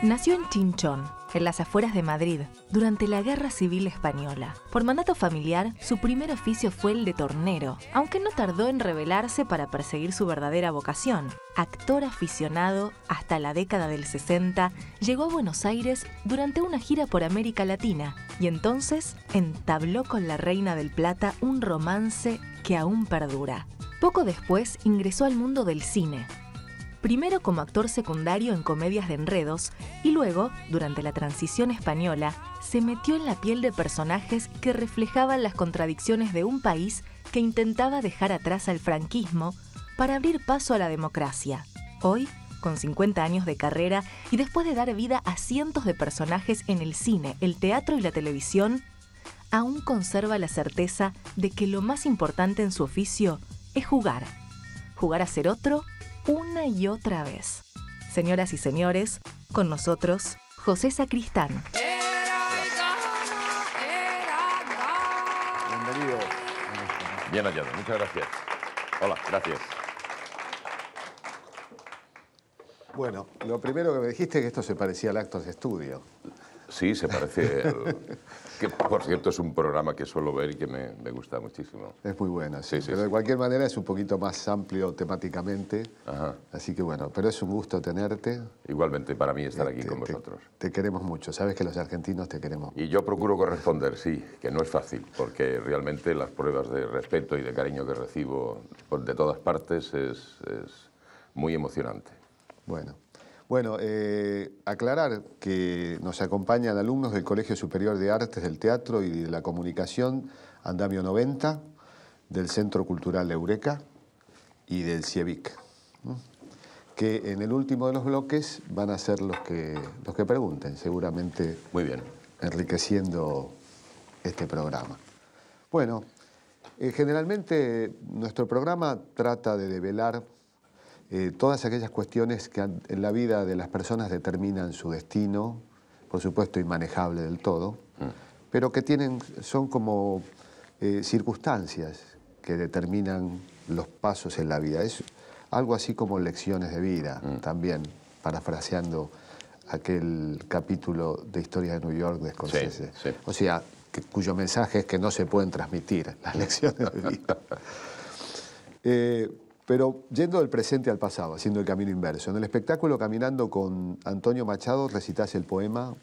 Nació en Chinchón, en las afueras de Madrid, durante la Guerra Civil Española. Por mandato familiar, su primer oficio fue el de tornero, aunque no tardó en rebelarse para perseguir su verdadera vocación. Actor aficionado, hasta la década del 60, llegó a Buenos Aires durante una gira por América Latina y entonces entabló con la Reina del Plata un romance que aún perdura. Poco después ingresó al mundo del cine. Primero como actor secundario en comedias de enredos y luego, durante la transición española, se metió en la piel de personajes que reflejaban las contradicciones de un país que intentaba dejar atrás al franquismo para abrir paso a la democracia. Hoy, con 50 años de carrera y después de dar vida a cientos de personajes en el cine, el teatro y la televisión, aún conserva la certeza de que lo más importante en su oficio es jugar. Jugar a ser otro una y otra vez. Señoras y señores, con nosotros, José Sacristán. Bienvenido. Bien hallado, muchas gracias. Hola, gracias. Bueno, lo primero que me dijiste es que esto se parecía al Actos de Estudio. Sí, se parece que, por cierto, es un programa que suelo ver y que me gusta muchísimo. Es muy buena, sí. Sí, Pero sí. de cualquier manera es un poquito más amplio temáticamente. Ajá. Así que bueno, pero es un gusto tenerte. Igualmente para mí estar aquí con Te- vosotros. Te queremos mucho. Sabes que los argentinos te queremos. Y yo procuro corresponder, sí, que no es fácil, porque realmente las pruebas de respeto y de cariño que recibo de todas partes es muy emocionante. Bueno, aclarar que nos acompañan alumnos del Colegio Superior de Artes del Teatro y de la Comunicación, Andamio 90, del Centro Cultural Eureka y del CIEVIC, ¿no? Que en el último de los bloques van a ser los que pregunten, seguramente Muy bien. enriqueciendo este programa. Bueno, generalmente nuestro programa trata de develar todas aquellas cuestiones que en la vida de las personas determinan su destino, por supuesto inmanejable del todo, pero que son como circunstancias que determinan los pasos en la vida. Es algo así como lecciones de vida, también, parafraseando aquel capítulo de Historia de New York de Scorsese. Sí. O sea, cuyo mensaje es que no se pueden transmitir las lecciones de vida. Pero yendo del presente al pasado, haciendo el camino inverso. En el espectáculo Caminando con Antonio Machado recitás el poema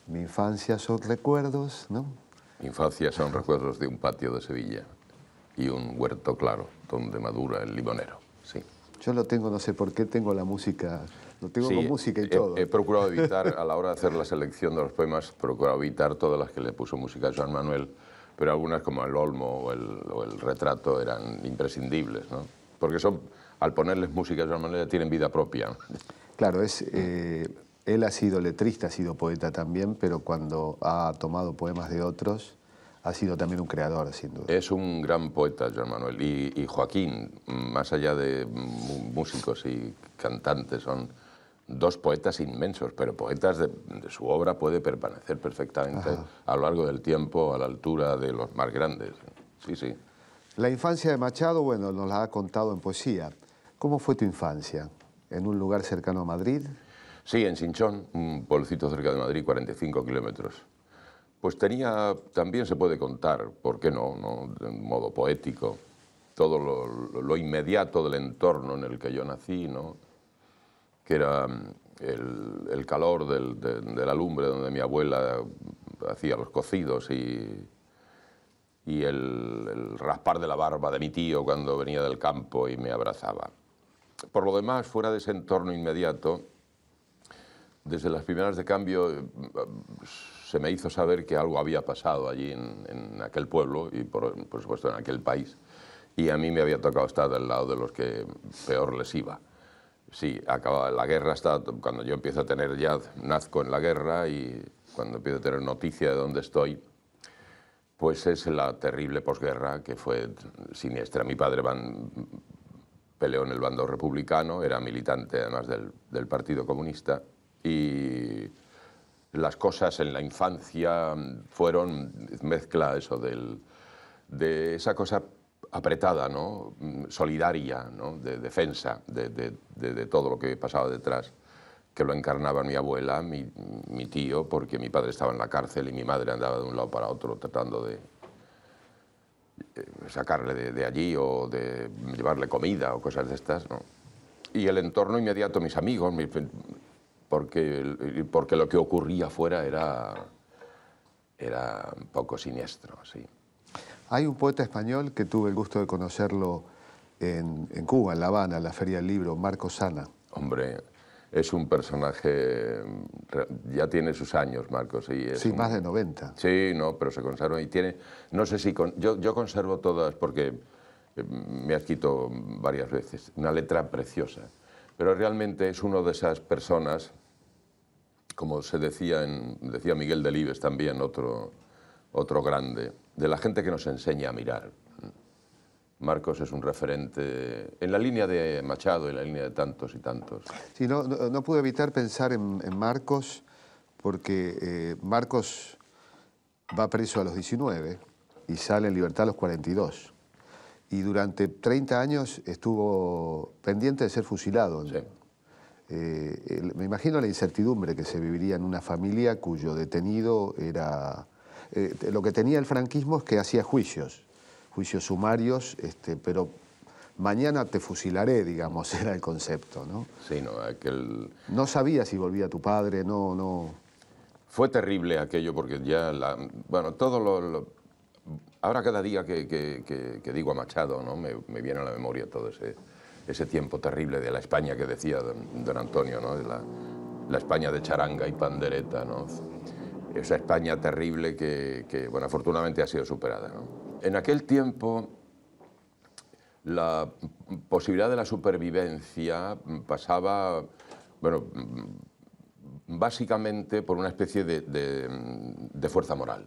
Mi infancia son recuerdos, ¿no? Mi infancia son recuerdos de un patio de Sevilla y un huerto claro donde madura el limonero. Sí. Yo lo tengo, no sé por qué, tengo la música, lo tengo Sí, con música y todo. He procurado evitar, a la hora de hacer la selección de los poemas, he procurado evitar todas las que le puso música Joan Manuel, pero algunas como el Olmo o el Retrato eran imprescindibles, ¿no? Porque al ponerles música Joan Manuel ya tienen vida propia. Claro, él ha sido letrista, ha sido poeta también, pero cuando ha tomado poemas de otros, ha sido también un creador, sin duda. Es un gran poeta, Joan Manuel, y Joaquín, más allá de músicos y cantantes, son dos poetas inmensos, pero poetas de su obra puede permanecer perfectamente a lo largo del tiempo a la altura de los más grandes. Sí, sí. La infancia de Machado, bueno, nos la ha contado en poesía. ¿Cómo fue tu infancia? ¿En un lugar cercano a Madrid? Sí, en Chinchón, un pueblecito cerca de Madrid, 45 kilómetros. Pues también se puede contar, ¿por qué no? De un modo poético, todo lo inmediato del entorno en el que yo nací, ¿no? Que era el calor de la lumbre donde mi abuela hacía los cocidos y el raspar de la barba de mi tío cuando venía del campo y me abrazaba. Por lo demás, fuera de ese entorno inmediato, desde las primeras de cambio se me hizo saber que algo había pasado allí en aquel pueblo y por supuesto en aquel país, y a mí me había tocado estar del lado de los que peor les iba. Sí, acaba la guerra, cuando yo empiezo a tener nazco en la guerra y cuando empiezo a tener noticia de dónde estoy, pues es la terrible posguerra que fue siniestra. Mi padre peleó en el bando republicano, era militante además del Partido Comunista, y las cosas en la infancia fueron mezcla de esa cosa apretada, ¿no? Solidaria, ¿no? De defensa de todo lo que pasaba detrás, que lo encarnaban mi abuela, mi tío, porque mi padre estaba en la cárcel y mi madre andaba de un lado para otro tratando de sacarle de allí o de llevarle comida o cosas de estas, ¿no? Y el entorno inmediato, mis amigos, porque lo que ocurría afuera era un poco siniestro, sí. Hay un poeta español que tuve el gusto de conocerlo en Cuba, en La Habana, en la Feria del Libro, Marcos Sana. Hombre, es un personaje, ya tiene sus años, Marcos. Sí, más de 90. Sí, no, pero se conserva y tiene, no sé si, yo conservo todas porque me ha escrito varias veces, una letra preciosa, pero realmente es uno de esas personas, como se decía, decía Miguel Delibes también, otro grande, de la gente que nos enseña a mirar. Marcos es un referente en la línea de Machado, en la línea de tantos y tantos. Sí, no pude evitar pensar en Marcos, porque Marcos va preso a los 19 y sale en libertad a los 42. Y durante 30 años estuvo pendiente de ser fusilado. Sí. Me imagino la incertidumbre que se viviría en una familia cuyo detenido era... lo que tenía el franquismo es que hacía juicios sumarios, pero mañana te fusilaré, digamos, era el concepto, ¿no? Sí, no, No sabía si volvía tu padre, no... Fue terrible aquello porque ya, bueno, todo ahora cada día que digo a Machado, ¿no? me viene a la memoria todo ese tiempo terrible de la España que decía don Antonio, ¿no? De la España de charanga y pandereta, ¿no? Esa España terrible que bueno, afortunadamente ha sido superada, ¿no? En aquel tiempo, la posibilidad de la supervivencia pasaba, bueno, básicamente por una especie de fuerza moral,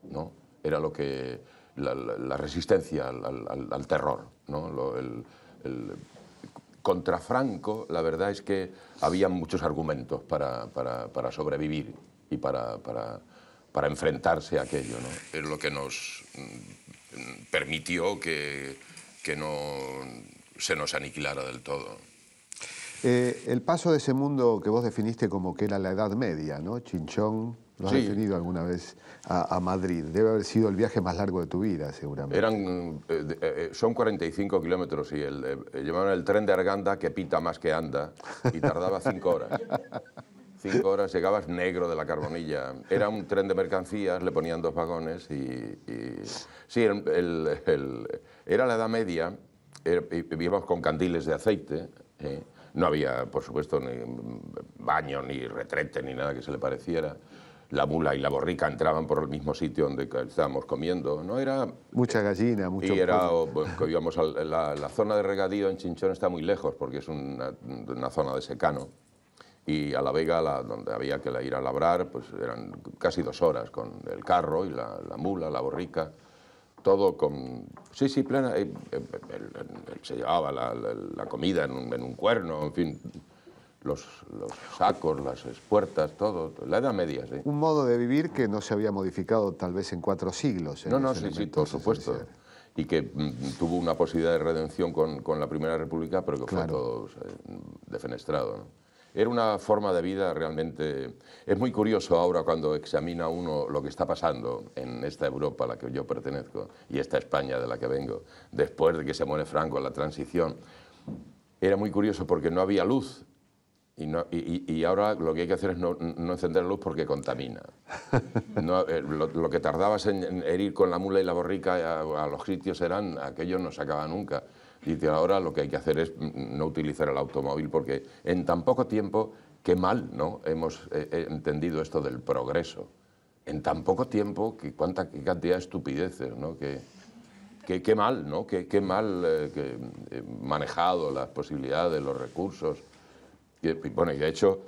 ¿no? Era lo que la resistencia al terror, ¿no? Contra Franco, la verdad es que había muchos argumentos para sobrevivir y para enfrentarse a aquello, ¿no? Es lo que nos permitió que no se nos aniquilara del todo. El paso de ese mundo que vos definiste como que era la Edad Media, ¿no? Chinchón, lo has definido alguna vez a Madrid. Debe haber sido el viaje más largo de tu vida, seguramente. Son 45 kilómetros y llevaban el tren de Arganda que pita más que anda y tardaba 5 horas. 5 horas, llegabas negro de la carbonilla. Era un tren de mercancías, le ponían 2 vagones y sí, era la Edad Media, vivíamos con candiles de aceite, no había, por supuesto, ni baño, ni retrete, ni nada que se le pareciera. La mula y la borrica entraban por el mismo sitio donde estábamos comiendo, ¿no? Era... Mucha gallina, mucho... Y íbamos la zona de regadío en Chinchón está muy lejos porque es una zona de secano. Y a La Vega, donde había que ir a labrar, pues eran casi 2 horas con el carro y la mula, la borrica, todo con... Sí, plena. Se llevaba la comida en un cuerno, en fin, los sacos, las espuertas, todo. La Edad Media, sí. Un modo de vivir que no se había modificado tal vez en 4 siglos. No, sí, por supuesto. Y que tuvo una posibilidad de redención con la Primera República, pero que fue todo defenestrado, ¿no? Era una forma de vida realmente... Es muy curioso ahora cuando examina uno lo que está pasando en esta Europa a la que yo pertenezco y esta España de la que vengo, después de que se muere Franco en la transición. Era muy curioso porque no había luz y ahora lo que hay que hacer es no encender luz porque contamina. Lo que tardabas en ir con la mula y la borrica a los sitios aquello no se acaba nunca. Y ahora lo que hay que hacer es no utilizar el automóvil porque en tan poco tiempo, qué mal, ¿no? Hemos entendido esto del progreso. En tan poco tiempo, qué cantidad de estupideces, ¿no? Qué mal, ¿no? Qué mal manejado las posibilidades, los recursos. Bueno, y de hecho,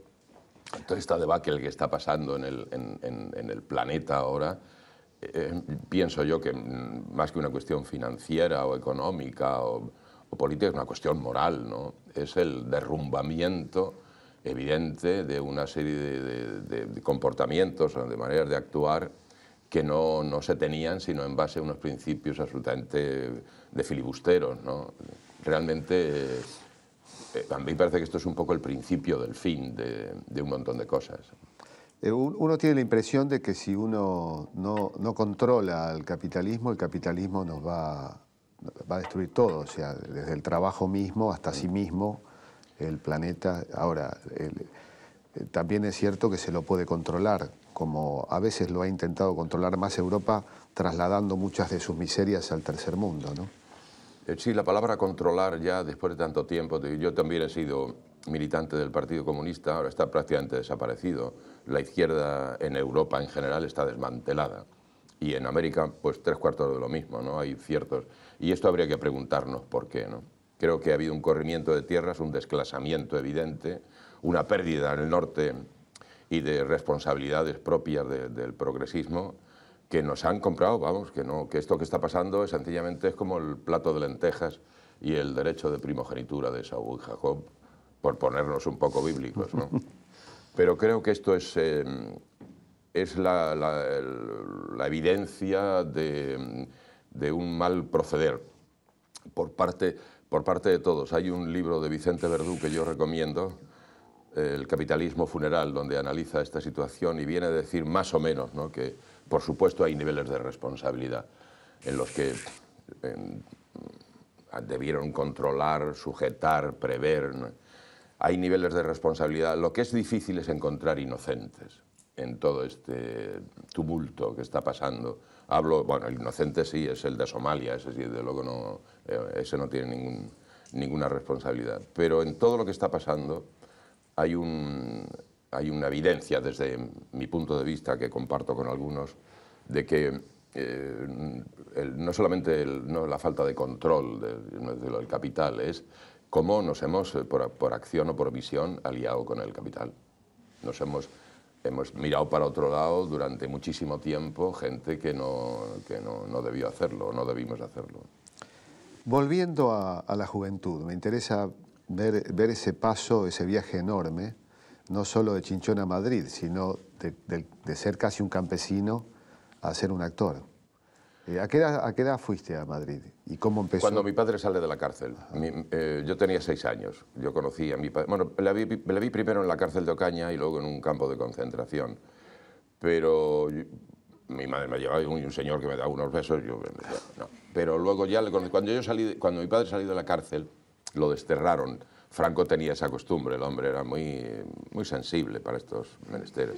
toda esta debacle que está pasando en el planeta ahora, pienso yo que más que una cuestión financiera o económica o política, es una cuestión moral, ¿no? Es el derrumbamiento evidente de una serie de comportamientos o de maneras de actuar que no se tenían sino en base a unos principios absolutamente de filibusteros, ¿no? Realmente A mí me parece que esto es un poco el principio del fin de un montón de cosas. Uno tiene la impresión de que si uno no controla el capitalismo nos va a destruir todo, o sea, desde el trabajo mismo hasta sí mismo, el planeta. Ahora, también es cierto que se lo puede controlar, como a veces lo ha intentado controlar más Europa, trasladando muchas de sus miserias al tercer mundo, ¿no? Sí, la palabra controlar ya después de tanto tiempo, yo también he sido militante del Partido Comunista, ahora está prácticamente desaparecido. La izquierda en Europa en general está desmantelada y en América pues 3/4 de lo mismo, ¿no? Hay ciertos... Y esto habría que preguntarnos por qué, ¿no? Creo que ha habido un corrimiento de tierras, un desclasamiento evidente, una pérdida en el norte y de responsabilidades propias del progresismo, que nos han comprado, vamos, que esto que está pasando sencillamente es como el plato de lentejas y el derecho de primogenitura de Esaú y Jacob, por ponernos un poco bíblicos, ¿no? Pero creo que esto es la evidencia de un mal proceder por parte de todos. Hay un libro de Vicente Verdú que yo recomiendo, El capitalismo funeral, donde analiza esta situación y viene a decir más o menos, ¿no?, que por supuesto hay niveles de responsabilidad en los que debieron controlar, sujetar, prever, ¿no? Hay niveles de responsabilidad. Lo que es difícil es encontrar inocentes en todo este tumulto que está pasando. Bueno, el inocente sí es el de Somalia, ese sí, desde luego no, ese no tiene ninguna responsabilidad. Pero en todo lo que está pasando hay una evidencia, desde mi punto de vista, que comparto con algunos, de que no solamente la falta de control del capital, es cómo nos hemos, por acción o por visión, aliado con el capital. Hemos mirado para otro lado durante muchísimo tiempo, gente que no debió hacerlo, no debimos hacerlo. Volviendo a la juventud, me interesa ver ese paso, ese viaje enorme, no solo de Chinchón a Madrid, sino de ser casi un campesino a ser un actor. ¿A qué edad fuiste a Madrid y cómo empezó? Cuando mi padre sale de la cárcel. Yo tenía 6 años. Yo conocí a mi padre. Bueno, le vi primero en la cárcel de Ocaña y luego en un campo de concentración. Pero mi madre me llevaba y un señor que me daba unos besos. No. Pero luego ya, cuando mi padre salió de la cárcel, lo desterraron. Franco tenía esa costumbre, el hombre era muy sensible para estos menesteres.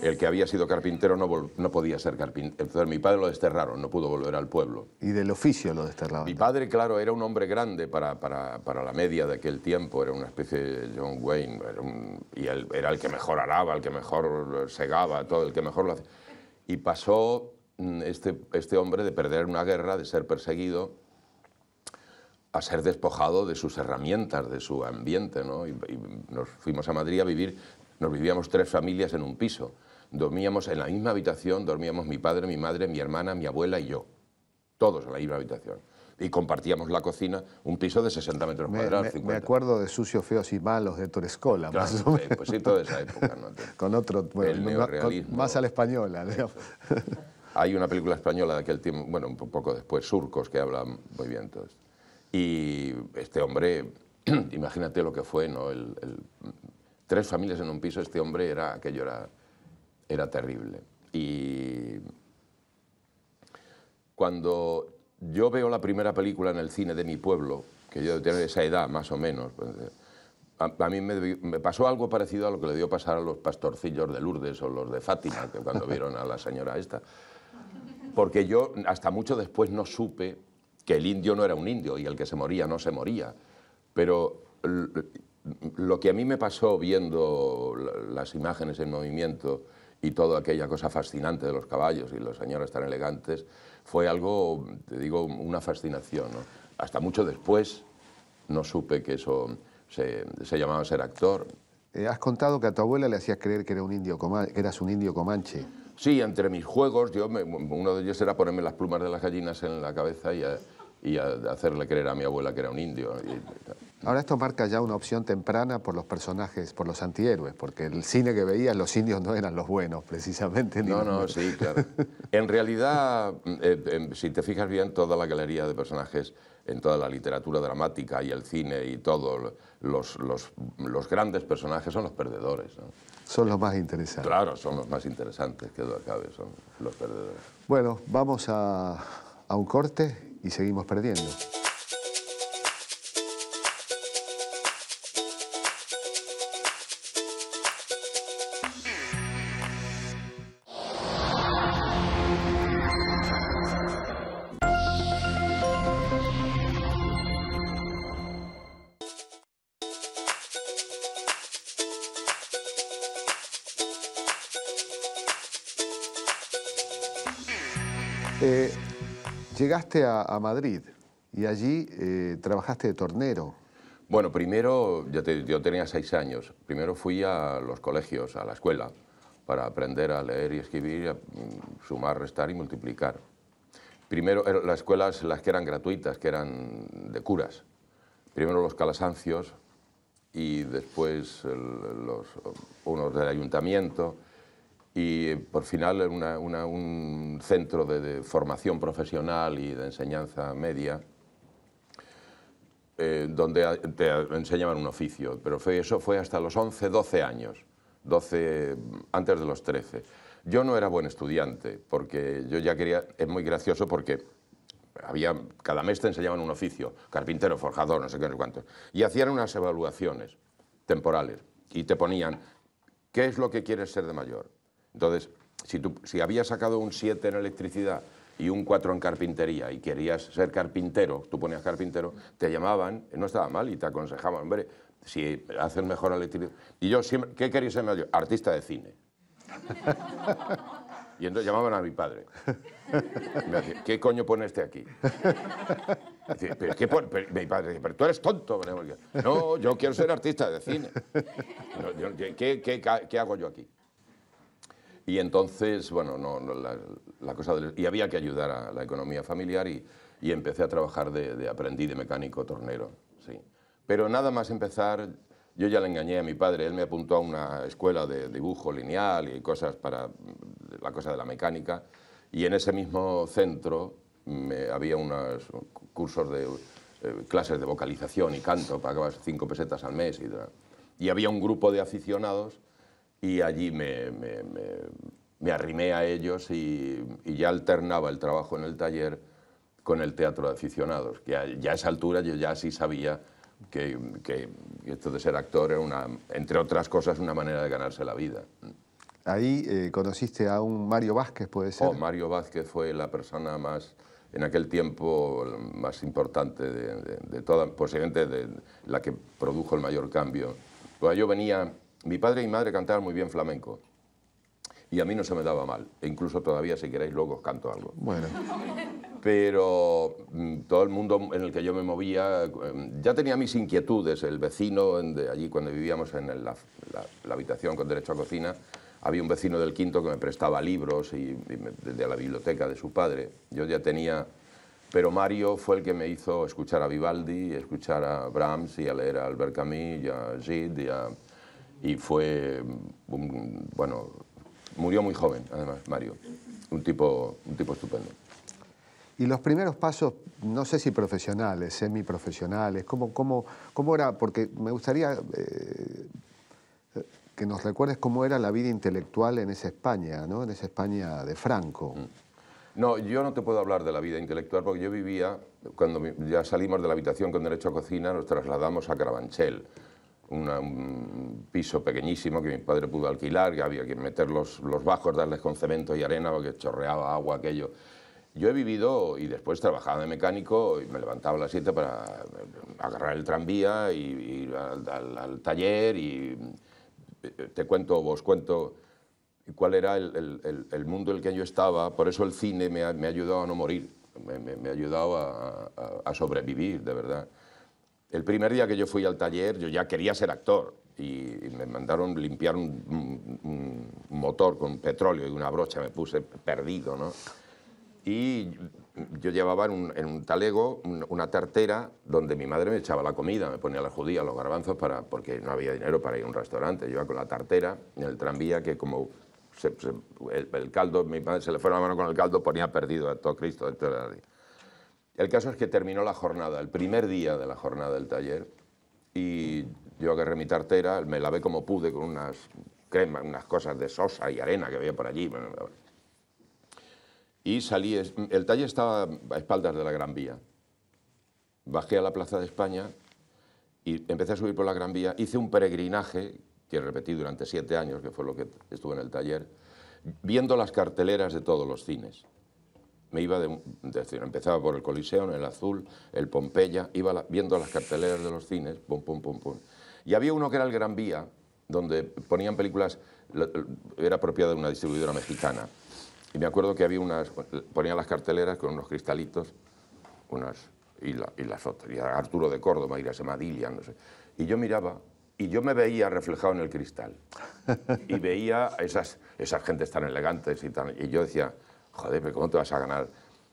El que había sido carpintero no podía ser carpintero. Entonces mi padre lo desterraron, no pudo volver al pueblo. ¿Y del oficio lo desterraron? Mi padre, claro, era un hombre grande para la media de aquel tiempo, era una especie de John Wayne, y él era el que mejor araba, el que mejor segaba, todo, el que mejor lo hacía. Y pasó este hombre de perder una guerra, de ser perseguido, a ser despojado de sus herramientas, de su ambiente, ¿no? Y nos fuimos a Madrid a vivir, nos vivíamos 3 familias en un piso. Dormíamos en la misma habitación, dormíamos mi padre, mi madre, mi hermana, mi abuela y yo. Todos en la misma habitación. Y compartíamos la cocina, un piso de 60 metros cuadrados. Me acuerdo de Sucios, Feos y Malos de Torrescola, claro, más o menos. Pues sí, toda esa época, ¿no? Con otro, bueno, el neorrealismo. más a la española, digamos. Hay una película española de aquel tiempo, bueno, un poco después, Surcos, que habla muy bien todo esto. Y este hombre, imagínate lo que fue, ¿no? 3 familias en un piso, este hombre aquello era terrible. Y cuando yo veo la primera película en el cine de mi pueblo, que yo debo tener esa edad más o menos, pues, a mí me pasó algo parecido a lo que le dio pasar a los pastorcillos de Lourdes o los de Fátima, que cuando vieron a la señora esta. Porque yo hasta mucho después no supe que el indio no era un indio y el que se moría no se moría. Pero lo que a mí me pasó viendo las imágenes en movimiento y toda aquella cosa fascinante de los caballos y los señores tan elegantes, fue algo, te digo, una fascinación, ¿no? Hasta mucho después no supe que eso se llamaba ser actor. Has contado que a tu abuela le hacías creer que eras un indio comanche. Sí, entre mis juegos, uno de ellos era ponerme las plumas de las gallinas en la cabeza y hacerle creer a mi abuela que era un indio. Ahora esto marca ya una opción temprana por los personajes, por los antihéroes, porque el cine que veías, los indios no eran los buenos, precisamente. No, sí, claro. En realidad, si te fijas bien, toda la galería de personajes en toda la literatura dramática y el cine y todo, los grandes personajes son los perdedores, ¿no? Son los más interesantes. Claro, son los más interesantes, que duda cabe, son los perdedores. Bueno, vamos a un corte y seguimos perdiendo. Llegaste a Madrid y allí trabajaste de tornero. Bueno, primero, yo tenía 6 años. Primero fui a los colegios, a la escuela, para aprender a leer y escribir, a sumar, restar y multiplicar. Primero, las escuelas, las que eran gratuitas, que eran de curas. Primero los Calasancios y después unos del ayuntamiento. Y por final un centro de formación profesional y de enseñanza media, donde te enseñaban un oficio, pero eso fue hasta los 11, 12 años, antes de los 13. Yo no era buen estudiante, porque yo ya quería, es muy gracioso porque cada mes te enseñaban un oficio, carpintero, forjador, no sé qué, no sé cuántos, y hacían unas evaluaciones temporales, y te ponían, ¿qué es lo que quieres ser de mayor? Entonces, si habías sacado un 7 en electricidad y un 4 en carpintería y querías ser carpintero, tú ponías carpintero, te llamaban, no estaba mal, y te aconsejaban, hombre, si haces mejor electricidad. Y yo siempre, ¿qué quería ser mayor? Artista de cine. Y entonces llamaban a mi padre. Y me decía, ¿qué coño pone este aquí? Decía, ¿pero qué pone? Mi padre decía, pero tú eres tonto. No, yo quiero ser artista de cine. ¿Qué hago yo aquí? Y entonces, bueno, la cosa y había que ayudar a la economía familiar y empecé a trabajar de aprendiz de mecánico tornero, sí. Pero nada más empezar, yo ya le engañé a mi padre, él me apuntó a una escuela de dibujo lineal y cosas para la cosa de la mecánica, y en ese mismo centro había unos cursos de clases de vocalización y canto, pagabas 5 pesetas al mes, y había un grupo de aficionados. Y allí me arrimé a ellos y ya alternaba el trabajo en el taller con el teatro de aficionados, que ya a esa altura yo ya sí sabía que esto de ser actor era, entre otras cosas, una manera de ganarse la vida. Ahí conociste a un Mario Vázquez, ¿puede ser? Mario Vázquez fue la persona más, en aquel tiempo, más importante de toda, posiblemente de la que produjo el mayor cambio. Pues yo venía... Mi padre y mi madre cantaban muy bien flamenco y a mí no se me daba mal, e incluso todavía, si queréis, luego os canto algo. Bueno. Pero todo el mundo en el que yo me movía ya tenía mis inquietudes. El vecino de allí, cuando vivíamos en la habitación con derecho a cocina, había un vecino del quinto que me prestaba libros de la biblioteca de su padre. Yo ya tenía... Pero Mario fue el que me hizo escuchar a Vivaldi, escuchar a Brahms y a leer a Albert Camus y a Gide y fue, bueno, murió muy joven, además, Mario, un tipo estupendo. Y los primeros pasos, no sé si profesionales, semiprofesionales, ¿cómo era? Porque me gustaría que nos recuerdes cómo era la vida intelectual en esa España, ¿no? En esa España de Franco. No, yo no te puedo hablar de la vida intelectual porque yo vivía, cuando ya salimos de la habitación con derecho a cocina, nos trasladamos a Carabanchel, un piso pequeñísimo que mi padre pudo alquilar, que había que meter los bajos, darles con cemento y arena porque chorreaba agua aquello. Yo he vivido y después trabajaba de mecánico y me levantaba a las 7 para agarrar el tranvía y ir al taller y os cuento cuál era el mundo en el que yo estaba. Por eso el cine me ha ayudado a no morir, me ha ayudado a sobrevivir, de verdad. El primer día que yo fui al taller, yo ya quería ser actor y me mandaron limpiar un motor con petróleo y una brocha, me puse perdido, ¿no? Y yo llevaba en un talego una tartera donde mi madre me echaba la comida, me ponía las judías, los garbanzos, porque no había dinero para ir a un restaurante. Yo iba con la tartera en el tranvía, que como el caldo, mi madre se le fue la mano con el caldo, ponía perdido a todo Cristo dentro de la... El caso es que terminó la jornada, el primer día de la jornada del taller, y yo agarré mi tartera, me lavé como pude con unas cremas, unas cosas de sosa y arena que había por allí. Y salí, el taller estaba a espaldas de la Gran Vía. Bajé a la Plaza de España y empecé a subir por la Gran Vía. Hice un peregrinaje, que repetí durante 7 años, que fue lo que estuve en el taller, viendo las carteleras de todos los cines. Me iba empezaba por el Coliseo, el Azul, el Pompeya, iba viendo las carteleras de los cines, pum, pum, pum, pum. Y había uno que era el Gran Vía, donde ponían películas, era propiedad de una distribuidora mexicana. Y me acuerdo que había ponían las carteleras con unos cristalitos, y las otras, y Arturo de Córdoba, y Semadilla, no sé. Y yo miraba, y yo me veía reflejado en el cristal. Y veía a esas gentes tan elegantes y yo decía, joder, pero ¿cómo te vas a ganar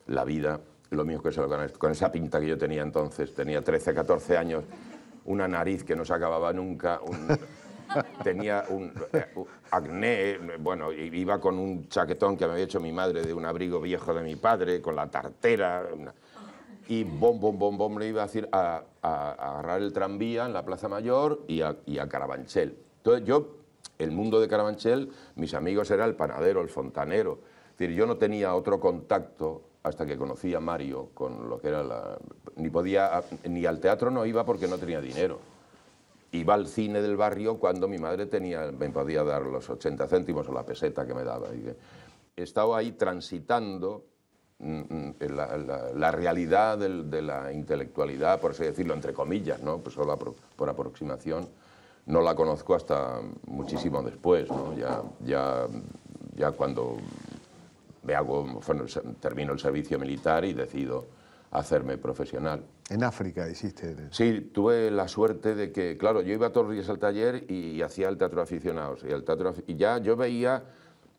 la vida? Lo mío es que se lo ganas con esa pinta que yo tenía entonces. Tenía 13, 14 años, una nariz que no se acababa nunca, tenía un acné, bueno, iba con un chaquetón que me había hecho mi madre de un abrigo viejo de mi padre, con la tartera, y me iba a agarrar el tranvía en la Plaza Mayor y a Carabanchel. Entonces yo, el mundo de Carabanchel, mis amigos era el panadero, el fontanero. Es decir, yo no tenía otro contacto hasta que conocí a Mario con lo que era ni al teatro no iba porque no tenía dinero. Iba al cine del barrio cuando mi madre me podía dar los 80 céntimos o la peseta que me daba. Estaba ahí transitando la realidad de la intelectualidad, por así decirlo, entre comillas, ¿no? Pues solo por aproximación. No la conozco hasta muchísimo después, ¿no? Ya cuando termino el servicio militar y decido hacerme profesional. En África hiciste... Sí, tuve la suerte de que, claro, yo iba todos los días al taller y hacía el teatro de aficionados. Y ya yo veía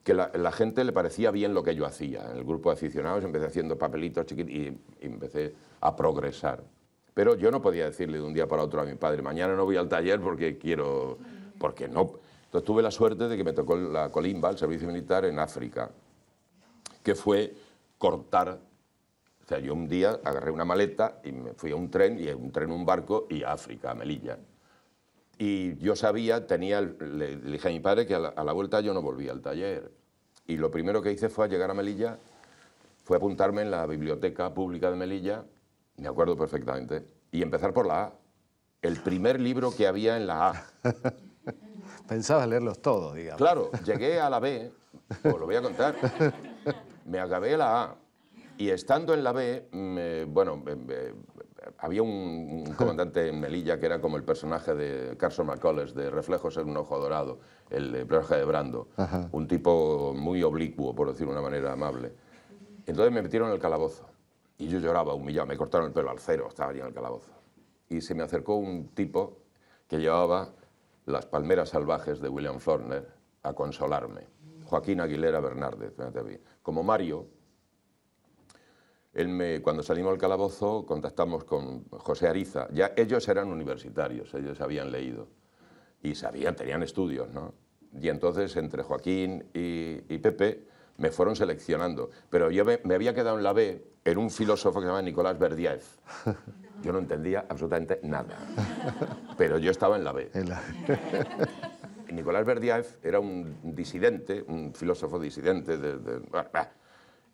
que la gente le parecía bien lo que yo hacía. En el grupo de aficionados empecé haciendo papelitos chiquitos y empecé a progresar. Pero yo no podía decirle de un día para otro a mi padre, mañana no voy al taller porque no. Entonces tuve la suerte de que me tocó la colimba, el servicio militar en África, que fue cortar. O sea, yo un día agarré una maleta y me fui a un tren, un barco y a África, a Melilla. Y yo sabía, le dije a mi padre que a la vuelta yo no volvía al taller. Y lo primero que hice fue, al llegar a Melilla, fue apuntarme en la biblioteca pública de Melilla, me acuerdo perfectamente, y empezar por la A. El primer libro que había en la A. Pensabas leerlos todos, digamos. Claro, llegué a la B, os lo voy a contar, me acabé la A. Y estando en la B, había un comandante en Melilla que era como el personaje de Carson McCullers, de Reflejos en un ojo dorado, el personaje de Brando. Ajá. Un tipo muy oblicuo, por decirlo de una manera amable. Entonces me metieron en el calabozo y yo lloraba humillado, me cortaron el pelo al cero, estaba allí en el calabozo. Y se me acercó un tipo que llevaba Las palmeras salvajes de William Faulkner a consolarme. Joaquín Aguilera Bernárdez, como Mario. Cuando salimos al calabozo contactamos con José Ariza. Ya ellos eran universitarios, ellos habían leído y tenían estudios, ¿no? Y entonces entre Joaquín y Pepe me fueron seleccionando. Pero yo me había quedado en la B en un filósofo que se llama Nicolás Berdyaev. Yo no entendía absolutamente nada, pero yo estaba en la B. Nicolás Berdyaev era un disidente, un filósofo disidente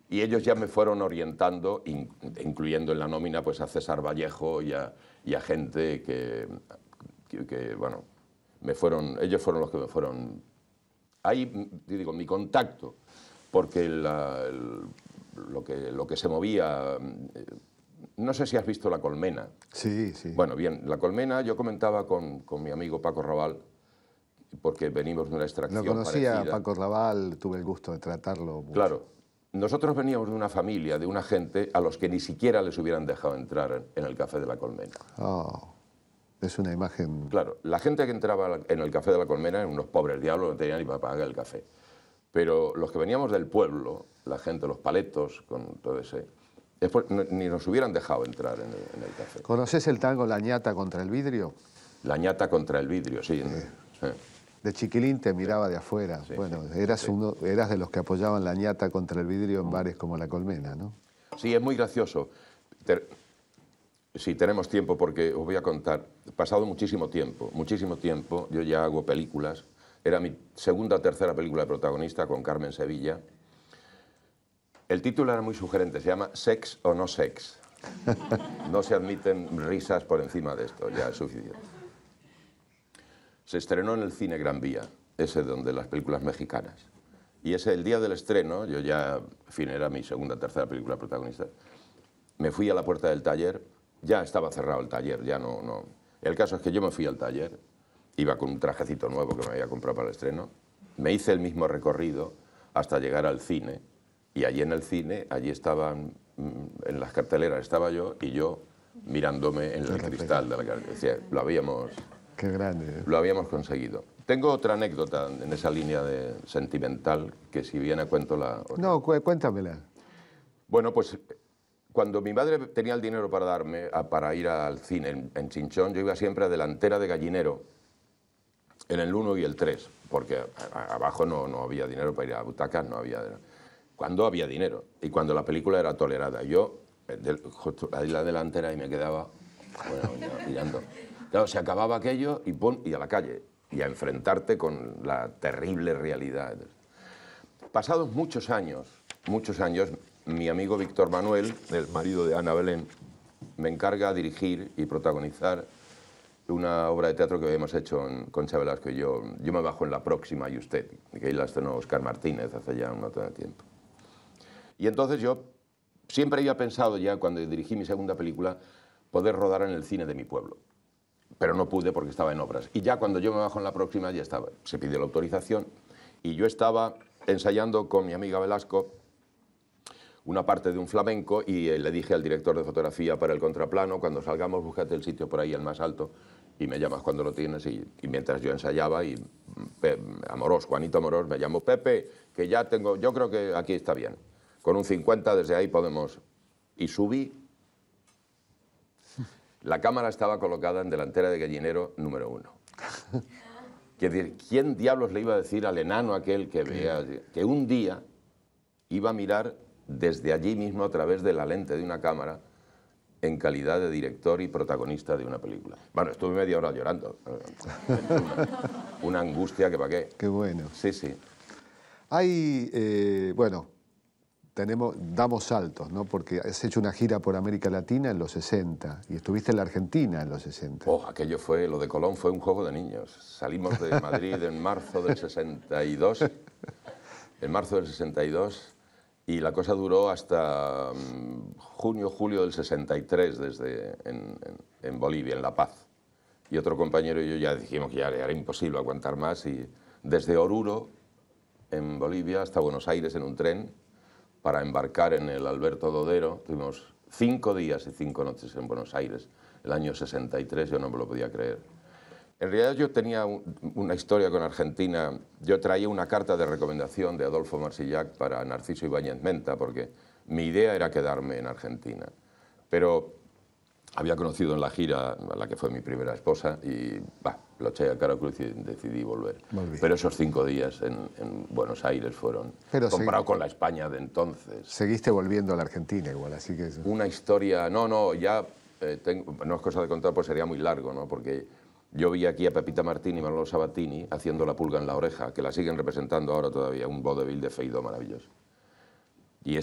y ellos ya me fueron orientando, incluyendo en la nómina pues, a César Vallejo y a gente que bueno, ellos fueron los que me fueron... Ahí, digo, mi contacto, porque lo que se movía... No sé si has visto La Colmena. Sí, sí. Bueno, bien, La Colmena, yo comentaba con mi amigo Paco Raval, porque venimos de una extracción parecida. Lo conocía parecida. a Paco Raval, tuve el gusto de tratarlo mucho. Claro. Nosotros veníamos de una familia, de una gente a los que ni siquiera les hubieran dejado entrar en el Café de la Colmena. Oh, es una imagen... Claro, la gente que entraba en el Café de la Colmena eran unos pobres diablos, no tenían ni para pagar el café. Pero los que veníamos del pueblo, la gente, los paletos, con todo ese... Después ni nos hubieran dejado entrar en el café. ¿Conoces el tango La ñata contra el vidrio? La ñata contra el vidrio, sí. Sí. De chiquilín te miraba de afuera. Sí, bueno, sí, eras, sí. eras de los que apoyaban La ñata contra el vidrio en bares como La Colmena, ¿no? Sí, es muy gracioso. Sí, tenemos tiempo porque os voy a contar. Pasado muchísimo tiempo, yo ya hago películas. Era mi segunda o tercera película de protagonista con Carmen Sevilla. El título era muy sugerente, se llama Sex o no sex. No se admiten risas por encima de esto, ya es suficiente. Se estrenó en el cine Gran Vía, ese donde las películas mexicanas. Y ese, el día del estreno, yo ya, en fin, era mi segunda o tercera película protagonista, me fui a la puerta del taller, ya estaba cerrado el taller, ya no. El caso es que yo me fui al taller, iba con un trajecito nuevo que me había comprado para el estreno, me hice el mismo recorrido hasta llegar al cine, y allí en el cine, allí estaban, en las carteleras estaba yo, y yo mirándome en el cristal de la cartelera. Decía, lo habíamos... Qué grande. Lo habíamos conseguido. Tengo otra anécdota en esa línea de sentimental, que si bien cuento la... No, cuéntamela. Bueno, pues cuando mi madre tenía el dinero para darme, para ir al cine en Chinchón, yo iba siempre a delantera de Gallinero, en el 1 y el 3, porque abajo no había dinero para ir a butacas, no había... Cuando había dinero y cuando la película era tolerada. Yo, justo ahí la delantera, y me quedaba, bueno, mirando. Claro, se acababa aquello y a la calle, y a enfrentarte con la terrible realidad. Pasados muchos años, mi amigo Víctor Manuel, el marido de Ana Belén, me encarga dirigir y protagonizar una obra de teatro que habíamos hecho en Concha Velasco y yo. Yo me bajo en La próxima y usted, que ahí la estrenó Óscar Martínez hace ya un montón de tiempo. Y entonces yo siempre había pensado ya, cuando dirigí mi segunda película, poder rodar en el cine de mi pueblo. Pero no pude porque estaba en obras. Y ya cuando yo me bajo en La próxima, ya estaba, se pidió la autorización, y yo estaba ensayando con mi amiga Velasco una parte de un flamenco, y le dije al director de fotografía para el contraplano, cuando salgamos, búscate el sitio por ahí, el más alto, y me llamas cuando lo tienes. Y mientras yo ensayaba, y Juanito Amorós me llamó, Pepe, que ya tengo, yo creo que aquí está bien. Con un 50 desde ahí podemos... Y subí. La cámara estaba colocada en delantera de Gallinero número 1. Quiere decir, ¿quién diablos le iba a decir al enano aquel que vea que un día iba a mirar desde allí mismo a través de la lente de una cámara en calidad de director y protagonista de una película? Bueno, estuve media hora llorando. Una angustia que para qué. Qué bueno. Sí, sí. Hay, bueno, damos saltos, ¿no? Porque has hecho una gira por América Latina en los 60 y estuviste en la Argentina en los 60. Oh, aquello fue, lo de Colón fue un juego de niños. Salimos de Madrid en marzo del 62, y la cosa duró hasta junio, julio del 63, en Bolivia, en La Paz. Y otro compañero y yo ya dijimos que ya era imposible aguantar más, y desde Oruro, en Bolivia, hasta Buenos Aires en un tren, para embarcar en el Alberto Dodero. Tuvimos 5 días y 5 noches en Buenos Aires, el año 63, yo no me lo podía creer. En realidad yo tenía una historia con Argentina. Yo traía una carta de recomendación de Adolfo Marsillac para Narciso Ibáñez Menta, porque mi idea era quedarme en Argentina. Pero había conocido en la gira a la que fue mi primera esposa, y lo eché a cara cruz y decidí volver. Pero esos 5 días en Buenos Aires fueron, comparado con la España de entonces. Seguiste volviendo a la Argentina igual, así que... Una historia... No, ya no es cosa de contar, pues sería muy largo, ¿no? Porque yo vi aquí a Pepita Martín y Manolo Sabatini haciendo La pulga en la oreja, que la siguen representando ahora todavía, un vodevil de Feijó maravilloso. Y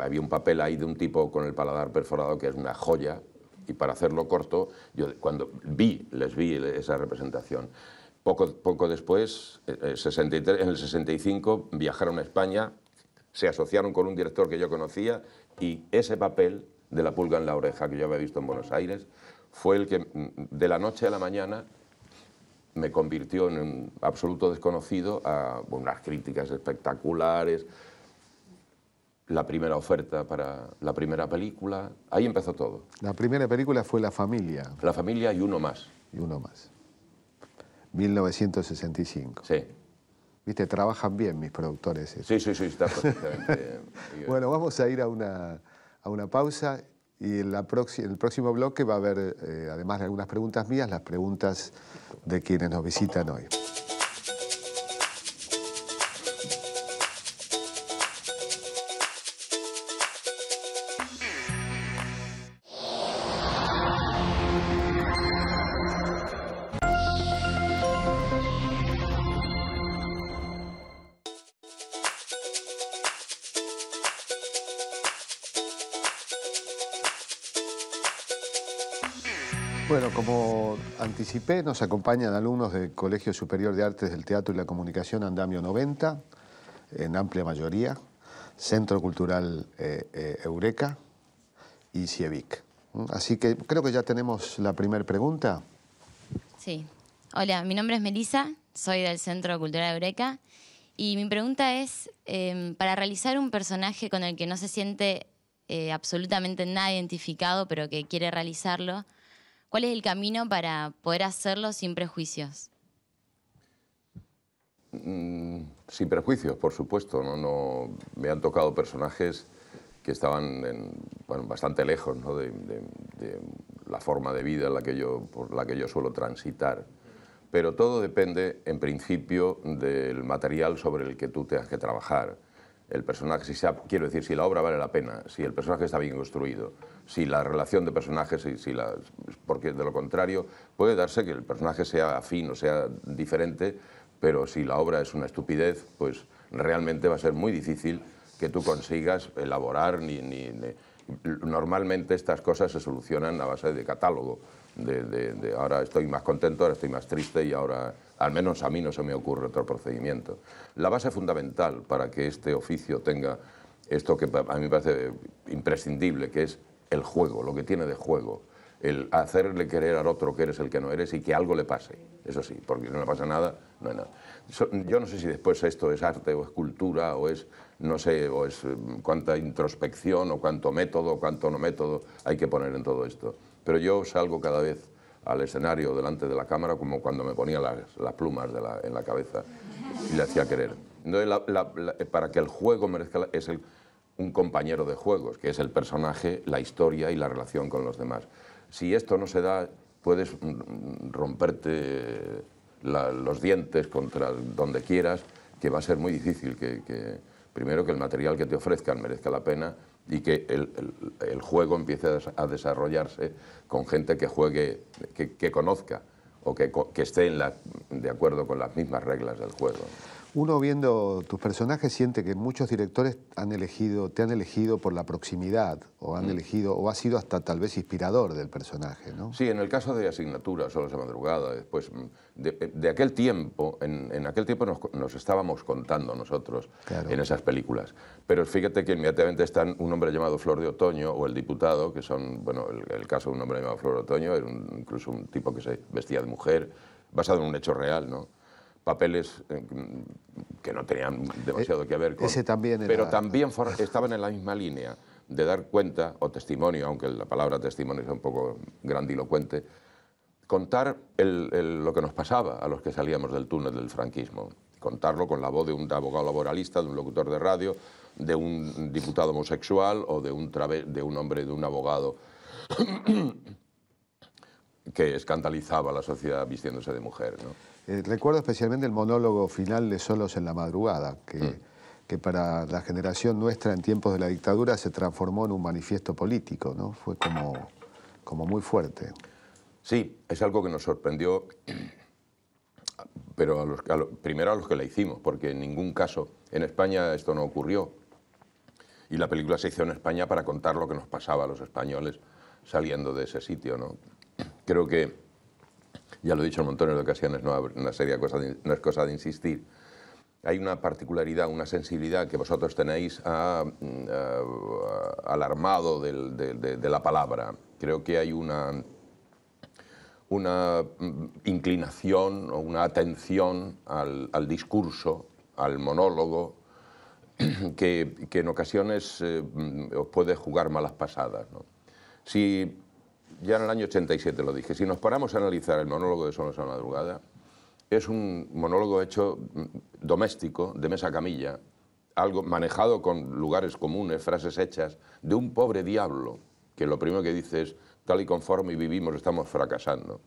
había un papel ahí de un tipo con el paladar perforado que es una joya. Y para hacerlo corto, yo cuando les vi esa representación. Poco después, en el 65, viajaron a España, se asociaron con un director que yo conocía, y ese papel de La pulga en la oreja, que yo había visto en Buenos Aires, fue el que de la noche a la mañana me convirtió en un absoluto desconocido a unas críticas espectaculares. La primera oferta para la primera película, ahí empezó todo. La primera película fue La familia. La familia y uno más. Y uno más. 1965. Sí. Viste, trabajan bien mis productores. Sí, está perfectamente. Bueno, vamos a ir a a una pausa y en el próximo bloque va a haber, además de algunas preguntas mías, las preguntas de quienes nos visitan hoy. Bueno, como anticipé, nos acompañan alumnos del Colegio Superior de Artes del Teatro y la Comunicación Andamio 90, en amplia mayoría, Centro Cultural Eureka y CIEVIC. Así que creo que ya tenemos la primera pregunta. Sí. Hola, mi nombre es Melissa, soy del Centro Cultural Eureka y mi pregunta es, para realizar un personaje con el que no se siente absolutamente nada identificado, pero que quiere realizarlo, ¿cuál es el camino para poder hacerlo sin prejuicios? Sin prejuicios, por supuesto. No, me han tocado personajes que estaban bastante lejos, ¿no? de la forma de vida por la que yo suelo transitar. Pero todo depende, en principio, del material sobre el que tú tengas que trabajar. El personaje, quiero decir, si la obra vale la pena, si el personaje está bien construido, si la relación de personajes, porque de lo contrario puede darse que el personaje sea afín o sea diferente, pero si la obra es una estupidez, pues realmente va a ser muy difícil que tú consigas elaborar Normalmente estas cosas se solucionan a base de catálogo, ahora estoy más contento, ahora estoy más triste y ahora, al menos a mí no se me ocurre otro procedimiento. La base fundamental para que este oficio tenga esto que a mí me parece imprescindible, que es el juego, lo que tiene de juego, el hacerle querer al otro que eres el que no eres y que algo le pase, eso sí, porque si no le pasa nada, no hay nada. Yo no sé si después esto es arte o es cultura o es, no sé, o es cuánta introspección o cuánto método o cuánto no método hay que poner en todo esto. Pero yo salgo cada vez al escenario delante de la cámara como cuando me ponía las plumas en la cabeza y le hacía querer. Entonces, para que el juego merezca, un compañero de juegos, que es el personaje, la historia y la relación con los demás. Si esto no se da, puedes romperte los dientes contra donde quieras, que va a ser muy difícil primero que el material que te ofrezcan merezca la pena y que el juego empiece a desarrollarse con gente que juegue, que conozca o que esté de acuerdo con las mismas reglas del juego. Uno viendo tus personajes siente que muchos directores te han elegido por la proximidad o o ha sido hasta tal vez inspirador del personaje, ¿no? Sí, en el caso de Asignatura, Solos de Madrugada, después de aquel tiempo, en aquel tiempo nos estábamos contando nosotros, claro, en esas películas. Pero fíjate que inmediatamente están un hombre llamado Flor de Otoño o El Diputado, que son, bueno, el caso de un hombre llamado Flor de Otoño, era incluso un tipo que se vestía de mujer, basado en un hecho real, ¿no? Papeles que no tenían demasiado que ver con... Ese también era... Pero también estaban en la misma línea de dar cuenta, o testimonio, aunque la palabra testimonio es un poco grandilocuente, contar lo que nos pasaba a los que salíamos del túnel del franquismo. Contarlo con la voz de un abogado laboralista, de un locutor de radio, de un diputado homosexual o de un abogado que escandalizaba a la sociedad vistiéndose de mujer, ¿no? Recuerdo especialmente el monólogo final de Solos en la Madrugada, que para la generación nuestra en tiempos de la dictadura se transformó en un manifiesto político, ¿no? Fue como muy fuerte. Sí, es algo que nos sorprendió, pero primero a los que la hicimos, porque en ningún caso en España esto no ocurrió. Y la película se hizo en España para contar lo que nos pasaba a los españoles saliendo de ese sitio, ¿no? Creo que, ya lo he dicho en montones de ocasiones, no es cosa de insistir, hay una particularidad, una sensibilidad que vosotros tenéis al armado de la palabra. Creo que hay una inclinación o una atención al discurso, al monólogo, que en ocasiones os puede jugar malas pasadas, ¿no? Ya en el año 87 lo dije, si nos paramos a analizar el monólogo de Solos a la Madrugada, es un monólogo hecho doméstico, de mesa a camilla, algo manejado con lugares comunes, frases hechas, de un pobre diablo, que lo primero que dice es, tal y conforme vivimos estamos fracasando.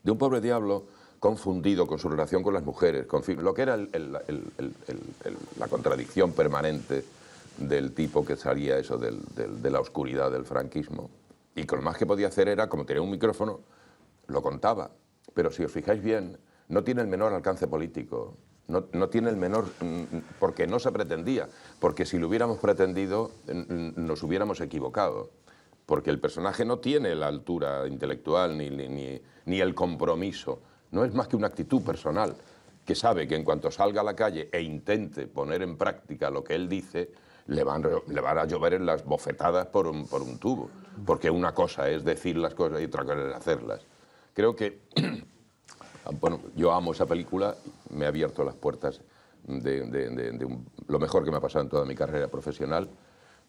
De un pobre diablo confundido con su relación con las mujeres, con lo que era la contradicción permanente del tipo que salía eso de la oscuridad del franquismo. Y con lo más que podía hacer era, como tenía un micrófono, lo contaba. Pero si os fijáis bien, no tiene el menor alcance político. No tiene el menor, porque no se pretendía, porque si lo hubiéramos pretendido nos hubiéramos equivocado, porque el personaje no tiene la altura intelectual ni el compromiso, no es más que una actitud personal, que sabe que en cuanto salga a la calle e intente poner en práctica lo que él dice, le van a llover en las bofetadas por un tubo, porque una cosa es decir las cosas y otra cosa es hacerlas. Creo que... Bueno, yo amo esa película, me ha abierto las puertas de lo mejor que me ha pasado en toda mi carrera profesional,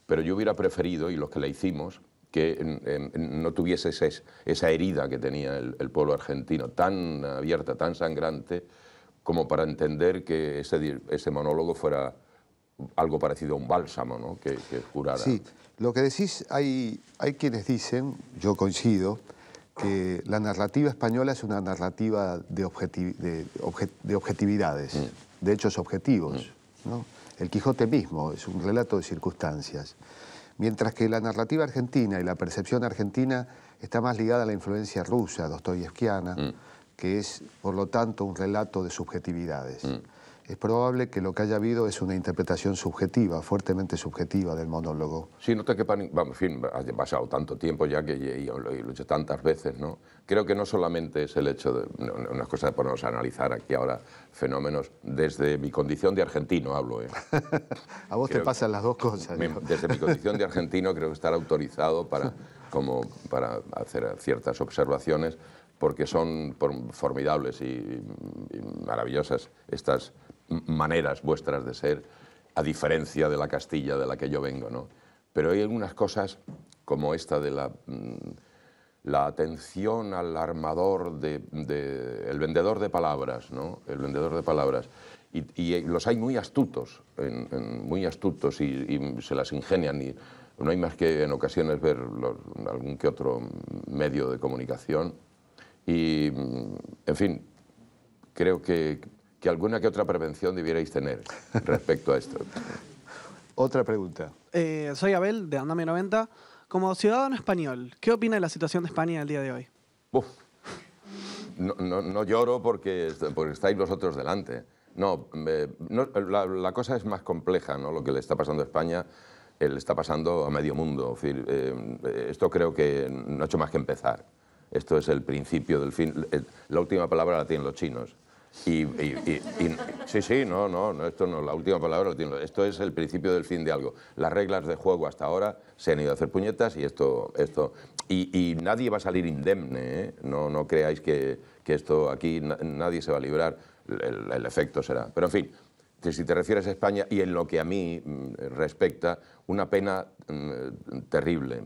pero yo hubiera preferido, y los que la hicimos, que no tuviese esa herida que tenía el pueblo argentino, tan abierta, tan sangrante, como para entender que ese monólogo fuera algo parecido a un bálsamo, ¿no? que curara. Sí, lo que decís, hay quienes dicen, yo coincido, que la narrativa española es una narrativa de objetividades, de hechos objetivos, ¿no? El Quijote mismo es un relato de circunstancias, mientras que la narrativa argentina y la percepción argentina está más ligada a la influencia rusa, dostoyevskiana, que es, por lo tanto, un relato de subjetividades. Es probable que lo que haya habido es una interpretación subjetiva, fuertemente subjetiva del monólogo. Sí, no te quepa ni... Vamos, en fin, ha pasado tanto tiempo ya que y lo he hecho tantas veces, ¿no? Creo que no solamente es el hecho de... Una cosa de ponernos a analizar aquí ahora fenómenos desde mi condición de argentino, hablo, ¿eh? A vos te pasan las dos cosas. Desde mi condición de argentino creo que estar autorizado para hacer ciertas observaciones, porque son formidables y maravillosas estas maneras vuestras de ser, a diferencia de la Castilla de la que yo vengo, ¿no? Pero hay algunas cosas como esta de la atención al armador, el vendedor de palabras, ¿no? El vendedor de palabras. Y los hay muy astutos, muy astutos y se las ingenian. Y no hay más que en ocasiones ver algún que otro medio de comunicación. Y, en fin, creo que alguna que otra prevención debierais tener respecto a esto. Otra pregunta. Soy Abel, de Andamio 90. Como ciudadano español, ¿qué opina de la situación de España el día de hoy? Uf. No lloro porque estáis vosotros delante. No, la cosa es más compleja, ¿no? Lo que le está pasando a España le está pasando a medio mundo. En fin, esto creo que no ha hecho más que empezar. Esto es el principio del fin. La última palabra la tienen los chinos. Sí, esto no, la última palabra la tienen. Esto es el principio del fin de algo. Las reglas de juego hasta ahora se han ido a hacer puñetas y nadie va a salir indemne, ¿eh? No creáis que esto aquí nadie se va a librar. El efecto será. Pero en fin, si te refieres a España y en lo que a mí respecta, una pena terrible.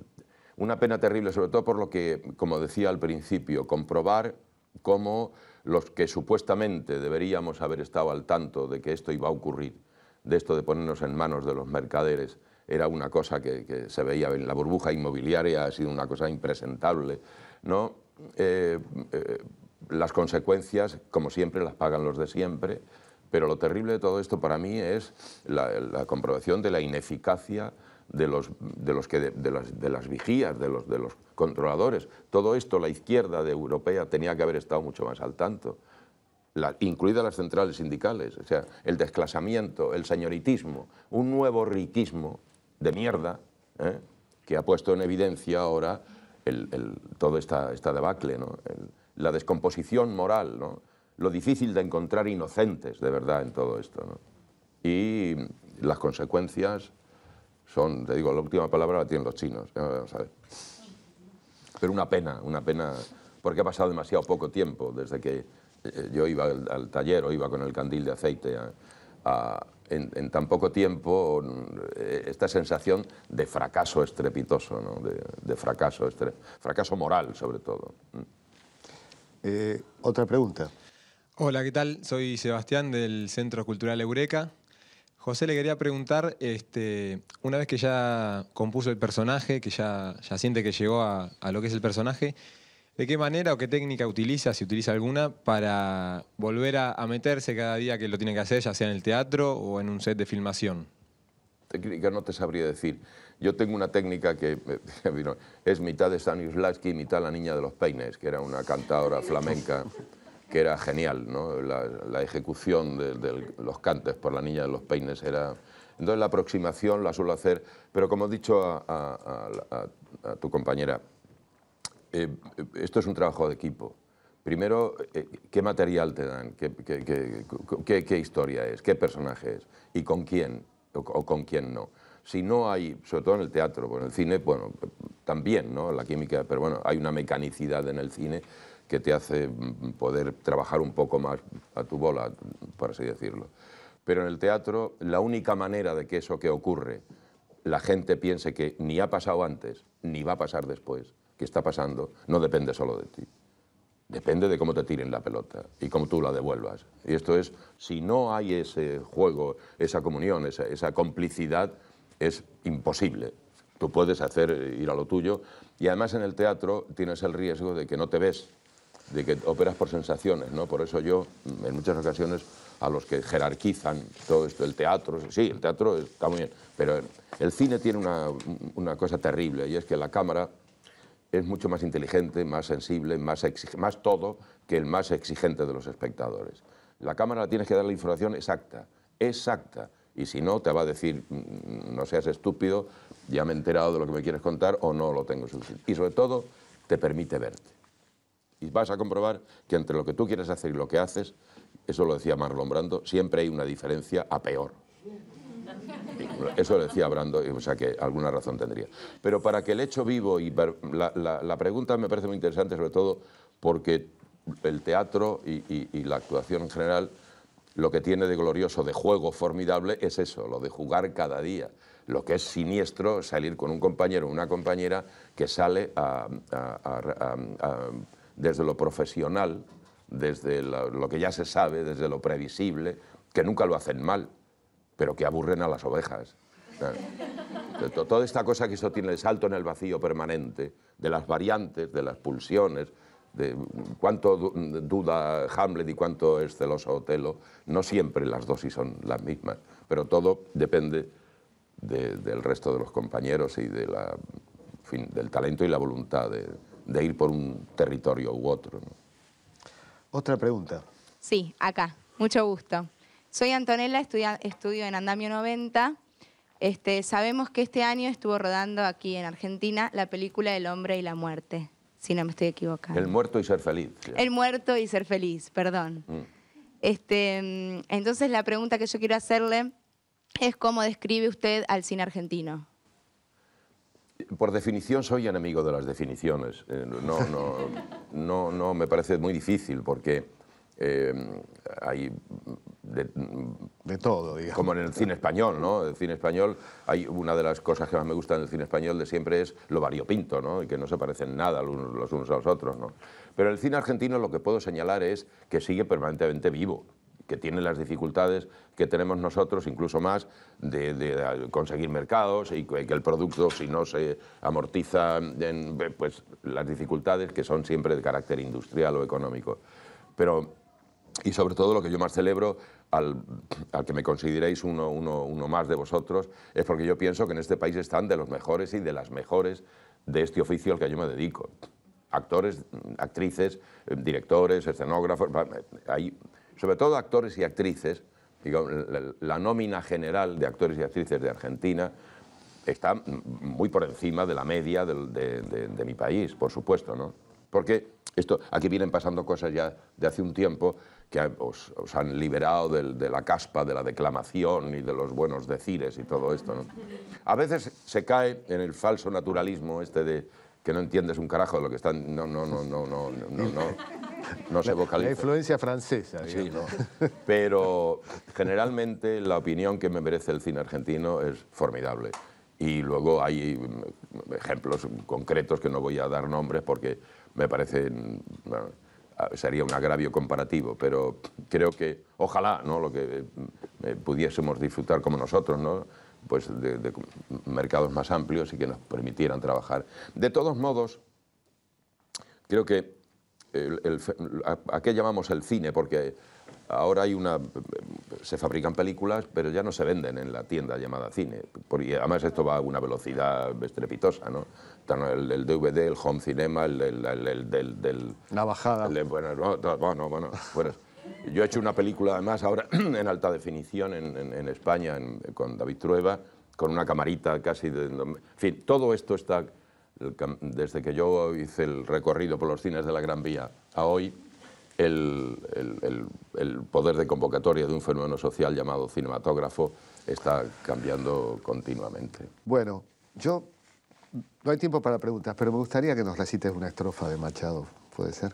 Una pena terrible, sobre todo por lo que, como decía al principio, comprobar cómo los que supuestamente deberíamos haber estado al tanto de que esto iba a ocurrir, de esto de ponernos en manos de los mercaderes, era una cosa que se veía en la burbuja inmobiliaria, ha sido una cosa impresentable, ¿no? Las consecuencias, como siempre, las pagan los de siempre, pero lo terrible de todo esto para mí es la comprobación de la ineficacia de las vigías, de los controladores. Todo esto la izquierda europea tenía que haber estado mucho más al tanto, incluidas las centrales sindicales, o sea, el desclasamiento, el señoritismo, un nuevo riquismo de mierda, que ha puesto en evidencia ahora toda esta debacle, ¿no? La descomposición moral, ¿no? Lo difícil de encontrar inocentes de verdad en todo esto, ¿no? Y las consecuencias son, te digo, la última palabra la tienen los chinos, vamos a ver. Pero una pena, porque ha pasado demasiado poco tiempo desde que yo iba al taller o iba con el candil de aceite. En tan poco tiempo, esta sensación de fracaso estrepitoso, ¿no? de fracaso moral, sobre todo. Otra pregunta. Hola, ¿qué tal? Soy Sebastián del Centro Cultural Eureka. José, le quería preguntar, una vez que ya compuso el personaje, que ya siente que llegó a lo que es el personaje, ¿de qué manera o qué técnica utiliza, si utiliza alguna, para volver a meterse cada día que lo tiene que hacer, ya sea en el teatro o en un set de filmación? Técnica no te sabría decir. Yo tengo una técnica que es mitad de Stanislavski y mitad La niña de los peines, que era una cantadora flamenca que era genial, ¿no? La ejecución de los cantes por La niña de los peines era... Entonces la aproximación la suelo hacer, pero como he dicho a tu compañera, esto es un trabajo de equipo. Primero, ¿qué material te dan? ¿Qué historia es? ¿Qué personaje es? ¿Y con quién? ¿O con quién no? Si no hay, sobre todo en el teatro, bueno, en el cine, bueno, también, ¿no? La química, pero bueno, hay una mecanicidad en el cine que te hace poder trabajar un poco más a tu bola, por así decirlo. Pero en el teatro, la única manera de que eso que ocurre, la gente piense que ni ha pasado antes, ni va a pasar después, que está pasando, no depende solo de ti. Depende de cómo te tiren la pelota y cómo tú la devuelvas. Y esto es, si no hay ese juego, esa comunión, esa complicidad, es imposible. Tú puedes ir a lo tuyo y además en el teatro tienes el riesgo de que no te ves, de que operas por sensaciones, ¿no? Por eso yo, en muchas ocasiones, a los que jerarquizan todo esto, el teatro, sí, el teatro está muy bien, pero el cine tiene una cosa terrible y es que la cámara es mucho más inteligente, más sensible, más todo que el más exigente de los espectadores. La cámara tienes que dar la información exacta, y si no te va a decir, no seas estúpido, ya me he enterado de lo que me quieres contar o no lo tengo suficiente. Y sobre todo, te permite verte. Y vas a comprobar que entre lo que tú quieres hacer y lo que haces, eso lo decía Marlon Brando, siempre hay una diferencia a peor. Eso lo decía Brando, o sea que alguna razón tendría. Pero para que el hecho vivo, y la pregunta me parece muy interesante, sobre todo porque el teatro y la actuación en general, lo que tiene de glorioso, de juego formidable, es eso, lo de jugar cada día. Lo que es siniestro, salir con un compañero o una compañera que sale desde lo profesional, desde lo que ya se sabe, desde lo previsible, que nunca lo hacen mal, pero que aburren a las ovejas. Toda esta cosa que eso tiene el salto en el vacío permanente, de las variantes, de las pulsiones, de cuánto duda Hamlet y cuánto es celoso Otelo, no siempre las dosis son las mismas, pero todo depende del resto de los compañeros y del talento y la voluntad de ir por un territorio u otro, ¿no? Otra pregunta. Sí, acá. Mucho gusto. Soy Antonella, estudio en Andamio 90. Sabemos que este año estuvo rodando aquí en Argentina la película El hombre y la muerte, si no me estoy equivocando. El muerto y ser feliz. Sí. El muerto y ser feliz, perdón. Entonces la pregunta que yo quiero hacerle es cómo describe usted al cine argentino. Por definición soy enemigo de las definiciones. No me parece muy difícil porque hay de todo, digamos. Como en el cine español, ¿no? El cine español, hay una de las cosas que más me gustan del cine español de siempre es lo variopinto, ¿no? Y que no se parecen nada los unos a los otros, ¿no? Pero el cine argentino lo que puedo señalar es que sigue permanentemente vivo, que tiene las dificultades que tenemos nosotros, incluso más, de conseguir mercados y que el producto, si no se amortiza, pues las dificultades que son siempre de carácter industrial o económico. Pero, y sobre todo lo que yo más celebro, al que me consideréis uno más de vosotros, es porque yo pienso que en este país están de los mejores y de las mejores de este oficio al que yo me dedico. Actores, actrices, directores, escenógrafos, hay sobre todo actores y actrices. Digo, la nómina general de actores y actrices de Argentina está muy por encima de la media de mi país, por supuesto, ¿no? Porque aquí vienen pasando cosas ya de hace un tiempo que os han liberado de la caspa, de la declamación y de los buenos decires y todo esto, ¿no? A veces se cae en el falso naturalismo de que no entiendes un carajo de lo que están... No se vocaliza. La influencia francesa, digamos. Sí, pero generalmente la opinión que me merece el cine argentino es formidable. Y luego hay ejemplos concretos que no voy a dar nombres porque me parecen... Bueno, sería un agravio comparativo, pero creo que ojalá, ¿no?, lo que pudiésemos disfrutar como nosotros, ¿no?, pues de mercados más amplios y que nos permitieran trabajar. De todos modos, creo que ¿a qué llamamos el cine? Porque ahora se fabrican películas, pero ya no se venden en la tienda llamada cine. Porque además esto va a una velocidad estrepitosa, ¿no? El DVD, el home cinema, la bajada. Bueno. Yo he hecho una película además ahora en alta definición en España con David Trueba, con una camarita casi en fin, todo esto está, desde que yo hice el recorrido por los cines de la Gran Vía a hoy, el poder de convocatoria de un fenómeno social llamado cinematógrafo está cambiando continuamente. Bueno, no hay tiempo para preguntas, pero me gustaría que nos recites una estrofa de Machado, ¿puede ser?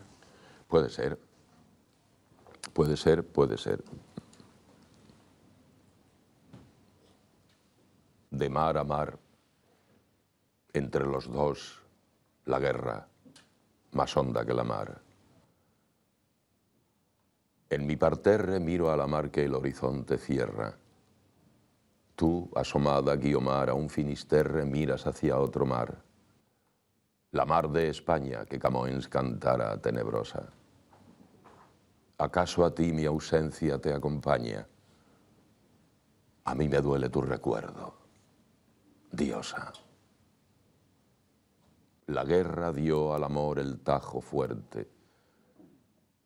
Puede ser. Puede ser, puede ser. De mar a mar, entre los dos, la guerra, más honda que la mar. En mi parterre miro a la mar que el horizonte cierra. Tú, asomada, Guiomar, a un finisterre miras hacia otro mar. La mar de España que Camões cantara tenebrosa. ¿Acaso a ti mi ausencia te acompaña? A mí me duele tu recuerdo, diosa. La guerra dio al amor el tajo fuerte,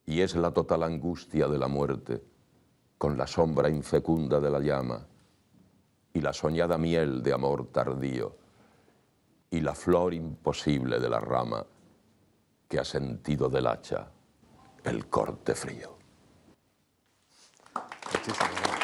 y es la total angustia de la muerte, con la sombra infecunda de la llama, y la soñada miel de amor tardío, y la flor imposible de la rama, que ha sentido del hacha el corte frío. Muchísimas gracias.